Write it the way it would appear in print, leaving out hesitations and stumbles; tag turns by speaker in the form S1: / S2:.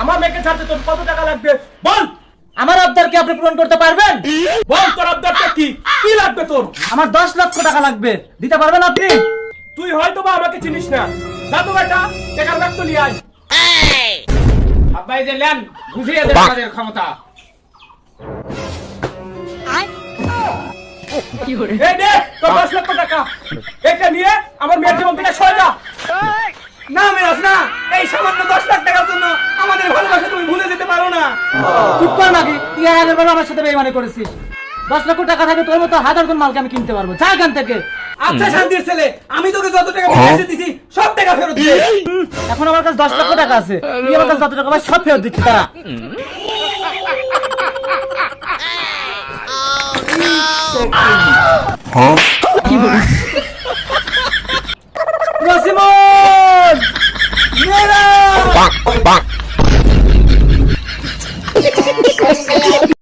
S1: আমার মেয়েকে ছাড়তে তোর কত টাকা লাগবে বল।
S2: আমার আবদার কি আপনি পূরণ করতে পারবেন?
S1: বল তোর আবদারটা কি, কি লাগবে তোর?
S2: আমার 10 লক্ষ টাকা লাগবে, দিতে পারবেন আপনি?
S1: তুই হয়তো বা আমাকে চিনিস না, যা তো বেটা টাকার ব্যাগ তো নিয়ে আয়।
S3: আব্বাই যে লেন বুঝিয়ে দেন আমাদের ক্ষমতা।
S1: এই নে তোর 10 লক্ষ টাকা, এটা নিয়ে আমার মেয়ের জীবন থেকে সরে যা।
S3: না মেরাজ না, এই সামান্য 10 লাখ টাকার জন্য আমাদের ভালোবাসা তুমি ভুলে যেতে পারো না।
S2: চুপ কর নাকি, তুই আগের বার আমার সাথে বেইমানি করেছিস। 10 লক্ষ টাকা থাকে তোর মতো হাজার জন মালকে আমি কিনতে পারবো, যা এখান থেকে।
S3: আচ্ছা শান্তির ছেলে, আমি তোকে যত টাকা পয়সা দিছি সব টাকা ফেরত দে।
S2: এখন আমার কাছে 10 লক্ষ টাকা আছে, তুই আমার কাছে যত টাকা পাস সব ফেরত দিচ্ছি তারা। রসিমন! মেরা!